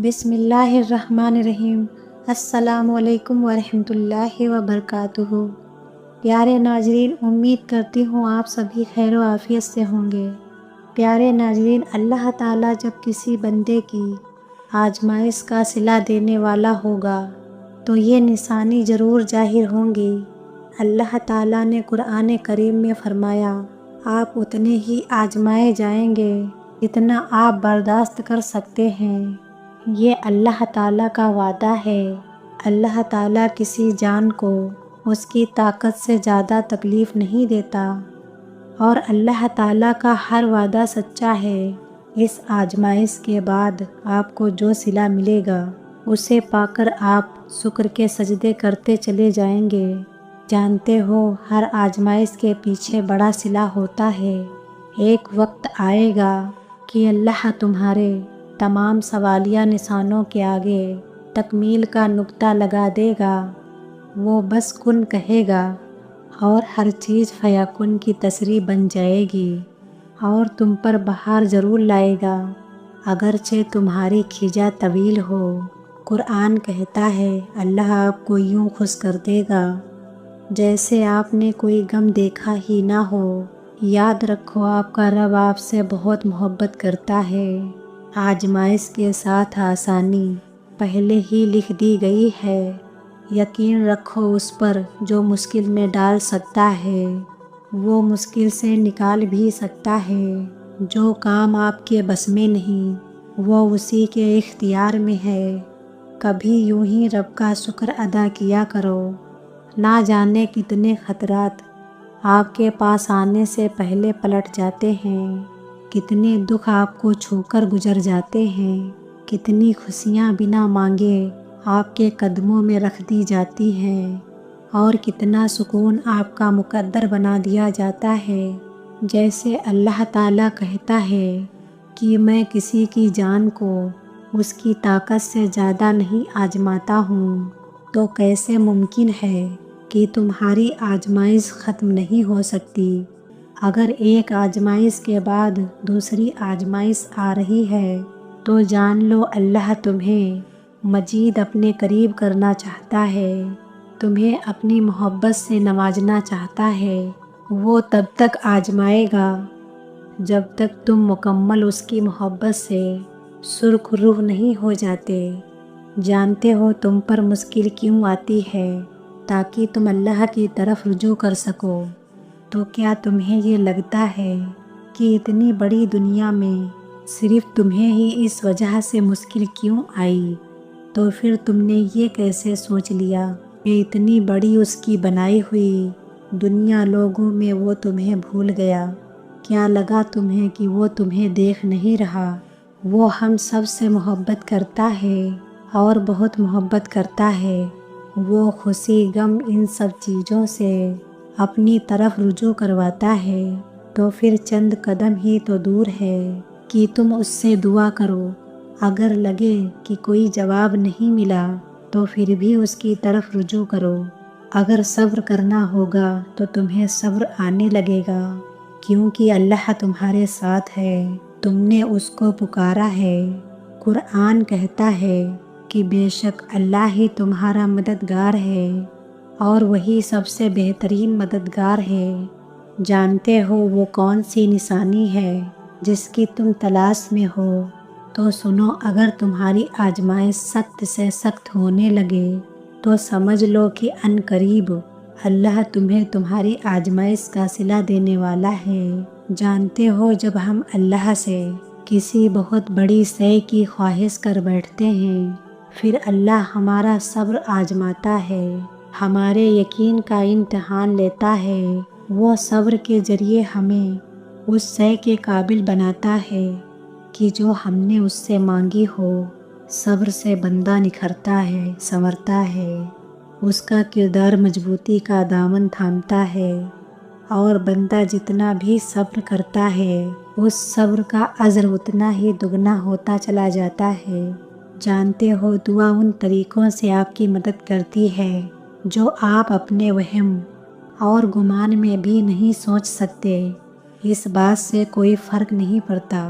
بسم اللہ الرحمن الرحیم۔ السلام علیکم ورحمۃ اللہ وبرکاتہ۔ پیارے ناظرین، امید کرتی ہوں آپ سبھی خیر و عافیت سے ہوں گے۔ پیارے ناظرین، اللہ تعالیٰ جب کسی بندے کی آزمائش کا صلہ دینے والا ہوگا تو یہ نشانی ضرور ظاہر ہوں گی۔ اللہ تعالیٰ نے قرآن کریم میں فرمایا، آپ اتنے ہی آزمائے جائیں گے جتنا آپ برداشت کر سکتے ہیں۔ یہ اللہ تعالیٰ کا وعدہ ہے۔ اللہ تعالیٰ کسی جان کو اس کی طاقت سے زیادہ تکلیف نہیں دیتا، اور اللہ تعالیٰ کا ہر وعدہ سچا ہے۔ اس آزمائش کے بعد آپ کو جو صلہ ملے گا اسے پا کر آپ شکر کے سجدے کرتے چلے جائیں گے۔ جانتے ہو، ہر آزمائش کے پیچھے بڑا صلہ ہوتا ہے۔ ایک وقت آئے گا کہ اللہ تمہارے تمام سوالیہ نشانوں کے آگے تکمیل کا نقطہ لگا دے گا۔ وہ بس کن کہے گا اور ہر چیز فیکن کی تصریح بن جائے گی، اور تم پر بہار ضرور لائے گا، اگرچہ تمہاری کھیجا طویل ہو۔ قرآن کہتا ہے، اللہ آپ کو یوں خوش کر دے گا جیسے آپ نے کوئی غم دیکھا ہی نہ ہو۔ یاد رکھو، آپ کا رب آپ سے بہت محبت کرتا ہے۔ آزمائش کے ساتھ آسانی پہلے ہی لکھ دی گئی ہے۔ یقین رکھو اس پر جو مشکل میں ڈال سکتا ہے وہ مشکل سے نکال بھی سکتا ہے۔ جو کام آپ کے بس میں نہیں وہ اسی کے اختیار میں ہے۔ کبھی یوں ہی رب کا شکر ادا کیا کرو۔ نہ جانے کتنے خطرات آپ کے پاس آنے سے پہلے پلٹ جاتے ہیں، کتنے دکھ آپ کو چھو کر گزر جاتے ہیں، کتنی خوشیاں بنا مانگے آپ کے قدموں میں رکھ دی جاتی ہیں، اور کتنا سکون آپ کا مقدر بنا دیا جاتا ہے۔ جیسے اللہ تعالیٰ کہتا ہے کہ میں کسی کی جان کو اس کی طاقت سے زیادہ نہیں آزماتا ہوں، تو کیسے ممکن ہے کہ تمہاری آزمائش ختم نہیں ہو سکتی؟ اگر ایک آزمائش کے بعد دوسری آزمائش آ رہی ہے تو جان لو اللہ تمہیں مزید اپنے قریب کرنا چاہتا ہے، تمہیں اپنی محبت سے نوازنا چاہتا ہے۔ وہ تب تک آزمائے گا جب تک تم مکمل اس کی محبت سے سرخ روح نہیں ہو جاتے۔ جانتے ہو تم پر مشکل کیوں آتی ہے؟ تاکہ تم اللہ کی طرف رجوع کر سکو۔ تو کیا تمہیں یہ لگتا ہے کہ اتنی بڑی دنیا میں صرف تمہیں ہی اس وجہ سے مشکل کیوں آئی؟ تو پھر تم نے یہ کیسے سوچ لیا کہ اتنی بڑی اس کی بنائی ہوئی دنیا لوگوں میں وہ تمہیں بھول گیا؟ کیا لگا تمہیں کہ وہ تمہیں دیکھ نہیں رہا؟ وہ ہم سب سے محبت کرتا ہے، اور بہت محبت کرتا ہے۔ وہ خوشی غم ان سب چیزوں سے اپنی طرف رجوع کرواتا ہے۔ تو پھر چند قدم ہی تو دور ہے کہ تم اس سے دعا کرو۔ اگر لگے کہ کوئی جواب نہیں ملا تو پھر بھی اس کی طرف رجوع کرو۔ اگر صبر کرنا ہوگا تو تمہیں صبر آنے لگے گا، کیونکہ اللہ تمہارے ساتھ ہے، تم نے اس کو پکارا ہے۔ قرآن کہتا ہے کہ بے شک اللہ ہی تمہارا مددگار ہے، اور وہی سب سے بہترین مددگار ہے۔ جانتے ہو وہ کون سی نشانی ہے جس کی تم تلاش میں ہو؟ تو سنو، اگر تمہاری آزمائش سخت سے سخت ہونے لگے تو سمجھ لو کہ عن قریب اللہ تمہیں تمہاری آزمائش کا صلہ دینے والا ہے۔ جانتے ہو جب ہم اللہ سے کسی بہت بڑی شے کی خواہش کر بیٹھتے ہیں، پھر اللہ ہمارا صبر آزماتا ہے، ہمارے یقین کا امتحان لیتا ہے۔ وہ صبر کے ذریعے ہمیں اس شے کے قابل بناتا ہے کہ جو ہم نے اس سے مانگی ہو۔ صبر سے بندہ نکھرتا ہے، سنورتا ہے، اس کا کردار مضبوطی کا دامن تھامتا ہے، اور بندہ جتنا بھی صبر کرتا ہے اس صبر کا اجر اتنا ہی دگنا ہوتا چلا جاتا ہے۔ جانتے ہو دعا ان طریقوں سے آپ کی مدد کرتی ہے جو آپ اپنے وہم اور گمان میں بھی نہیں سوچ سکتے۔ اس بات سے کوئی فرق نہیں پڑتا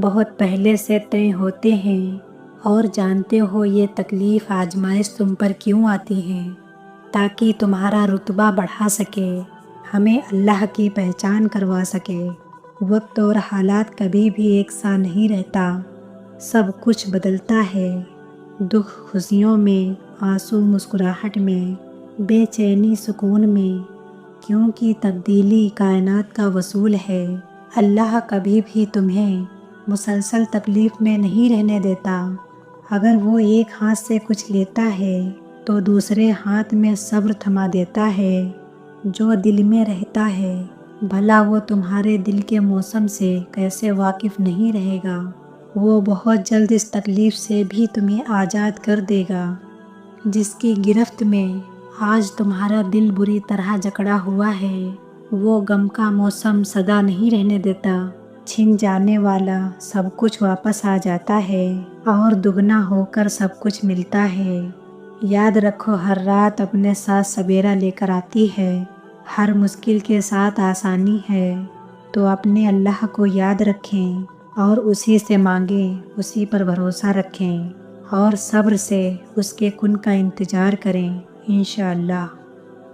بہت پہلے سے طے ہوتے ہیں اور جانتے ہو یہ تکلیف آزمائش تم پر کیوں آتی ہے، تاکہ تمہارا رتبہ بڑھا سکے، ہمیں اللہ کی پہچان کروا سکے۔ وقت اور حالات کبھی بھی ایک سا نہیں رہتا، سب کچھ بدلتا ہے، دکھ خوشیوں میں، آنسو مسکراہٹ میں، بے چینی سکون میں، کیونکہ تبدیلی کائنات کا اصول ہے۔ اللہ کبھی بھی تمہیں مسلسل تکلیف میں نہیں رہنے دیتا۔ اگر وہ ایک ہاتھ سے کچھ لیتا ہے تو دوسرے ہاتھ میں صبر تھما دیتا ہے۔ جو دل میں رہتا ہے بھلا وہ تمہارے دل کے موسم سے کیسے واقف نہیں رہے گا۔ وہ بہت جلد اس تکلیف سے بھی تمہیں آزاد کر دے گا جس کی گرفت میں آج تمہارا دل بری طرح جکڑا ہوا ہے۔ وہ غم کا موسم سدا نہیں رہنے دیتا، چھن جانے والا سب کچھ واپس آ جاتا ہے اور دگنا ہو کر سب کچھ ملتا ہے۔ یاد رکھو ہر رات اپنے ساتھ سبیرا لے کر آتی ہے، ہر مشکل کے ساتھ آسانی ہے، تو اپنے اللہ کو یاد رکھیں اور اسی سے مانگیں، اسی پر بھروسہ رکھیں اور صبر سے اس کے کن کا انتظار کریں۔ انشاءاللہ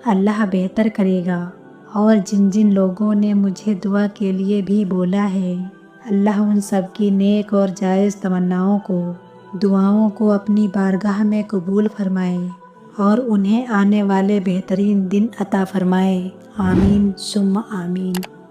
اللہ بہتر کرے گا۔ اور جن جن لوگوں نے مجھے دعا کے لیے بھی بولا ہے، اللہ ان سب کی نیک اور جائز تمناؤں کو، دعاؤں کو اپنی بارگاہ میں قبول فرمائے اور انہیں آنے والے بہترین دن عطا فرمائے۔ آمین ثم آمین۔